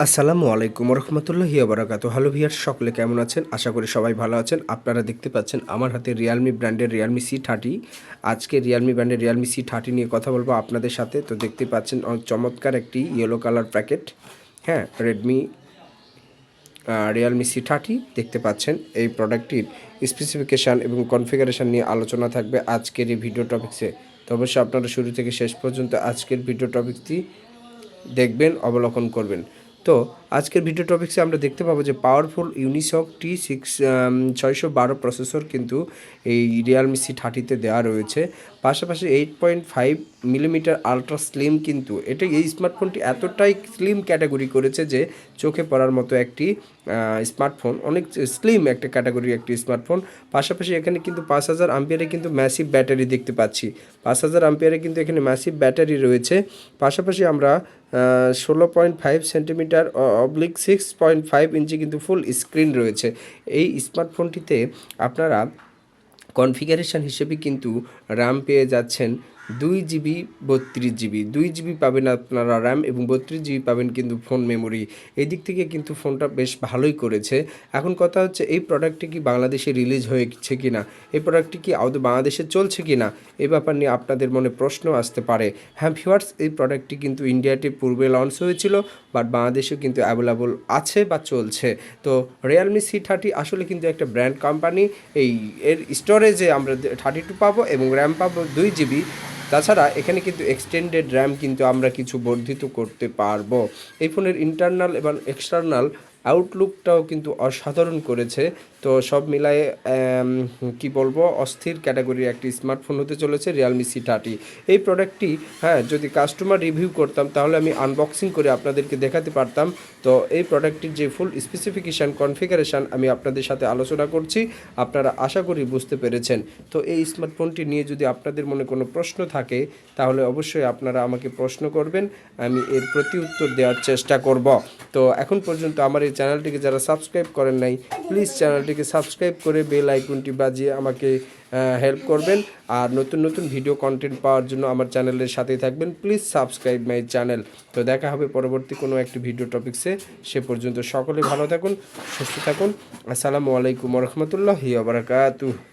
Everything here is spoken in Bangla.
আসসালামু আলাইকুম রহমতুল্লাহি বারাকাতু। হ্যালো ভিয়ার, সকলে কেমন আছেন? আশা করি সবাই ভালো আছেন। আপনারা দেখতে পাচ্ছেন আমার হাতে রিয়ালমি ব্র্যান্ডের রিয়ালমি C30। আজকে রিয়ালমি ব্র্যান্ডের রিয়ালমি C30 নিয়ে কথা বলবো আপনাদের সাথে। তো দেখতে পাচ্ছেন অনেক চমৎকার একটি ইয়েলো কালার প্যাকেট। হ্যাঁ, রেডমি রিয়ালমি C30 দেখতে পাচ্ছেন। এই প্রোডাক্টটির স্পেসিফিকেশান এবং কনফিগারেশান নিয়ে আলোচনা থাকবে আজকের এই ভিডিও টপিক্সে। তো অবশ্যই আপনারা শুরু থেকে শেষ পর্যন্ত আজকের ভিডিও টপিকটি দেখবেন, অবলোকন করবেন। তো আজকের ভিডিও টপিক্সে আমরা দেখতে পাবো যে পাওয়ারফুল ইউনিসক T612 প্রসেসর কিন্তু এই রিয়ালমি C30তে দেওয়া রয়েছে। পাশাপাশি 8.5 মিলিমিটার আলট্রা স্লিম, কিন্তু এটা এই স্মার্টফোনটি এতটাই স্লিম ক্যাটাগরি করেছে যে চোখে পড়ার মতো একটি স্মার্টফোন, অনেক স্লিম একটা ক্যাটাগরির একটি স্মার্টফোন। পাশাপাশি এখানে কিন্তু 5000 আম্পিয়ারে কিন্তু ম্যাসিভ ব্যাটারি দেখতে পাচ্ছি। 5000 আম্পিয়ারে কিন্তু এখানে ম্যাসিভ ব্যাটারি রয়েছে। পাশাপাশি আমরা 16.5 সেন্টিমিটার অবলিক 6.5 ইঞ্চি কিন্তু ফুল স্ক্রিন রয়েছে। এই স্মার্টফোনটিতে আপনারা কনফিগারেশান হিসেবে কিন্তু র্যাম পেয়ে যাচ্ছেন 2 GB 32 GB। 2 GB পাবেন আপনারা র্যাম এবং 32 GB পাবেন কিন্তু ফোন মেমোরি। এই দিক থেকে কিন্তু ফোনটা বেশ ভালোই করেছে। এখন কথা হচ্ছে, এই প্রোডাক্টটি কি বাংলাদেশে রিলিজ হয়েছে কি না, এই প্রোডাক্টটি কি আদৌ বাংলাদেশে চলছে কি না, এই ব্যাপার নিয়ে আপনাদের মনে প্রশ্ন আসতে পারে। হ্যাঁ ভিউয়ার্স, এই প্রোডাক্টটি কিন্তু ইন্ডিয়াতে পূর্বে লঞ্চ হয়েছিল, বাট বাংলাদেশেও কিন্তু অ্যাভেলেবল আছে বা চলছে। তো রিয়ালমি C30 আসলে কিন্তু একটা ব্র্যান্ড কোম্পানি। এর স্টোরেজে আমরা 32 পাবো এবং র্যাম পাবো 2 GB। তাছাড়া এখানে কিন্তু এক্সটেন্ডেড র্যাম কিন্তু আমরা কিছু বর্ধিত করতে পারবো। এই ফোনের ইন্টারনাল এবং এক্সটার্নাল আউটলুকটাও কিন্তু অসাধারণ করেছে। তো সব মিলায়ে কি বলবো, অস্থির ক্যাটাগরির একটি স্মার্টফোন হতে চলেছে রিয়ালমি C30। এই প্রোডাক্টটি যদি কাস্টমার রিভিউ করতাম তাহলে আমি আনবক্সিং করে আপনাদেরকে দেখাতে পারতাম। তো এই প্রোডাক্টটির যে ফুল স্পেসিফিকেশান কনফিগারেশান আমি আপনাদের সাথে আলোচনা করছি, আপনারা আশা করি বুঝতে পেরেছেন। তো এই স্মার্টফোনটি নিয়ে যদি আপনাদের মনে কোনো প্রশ্ন থাকে তাহলে অবশ্যই আপনারা আমাকে প্রশ্ন করবেন, আমি এর প্রতি উত্তর দেওয়ার চেষ্টা করব। তো এখন পর্যন্ত আমার এই চ্যানেলটিকে যারা সাবস্ক্রাইব করেন নাই, প্লিজ চ্যানেলটিকে সাবস্ক্রাইব করে বেল আইকনটি বাজিয়ে আমাকে হেল্প করবেন। আর নতুন নতুন ভিডিও কন্টেন্ট পাওয়ার জন্য আমার চ্যানেলের সাথেই থাকবেন। Please subscribe my channel. তো দেখা হবে পরবর্তী কোনো একটি ভিডিও টপিক্সে। সে পর্যন্ত সকলে ভালো থাকুন, সুস্থ থাকুন। আসসালামু আলাইকুম রহমতুল্লাহি ওয়া বারাকাতুহু।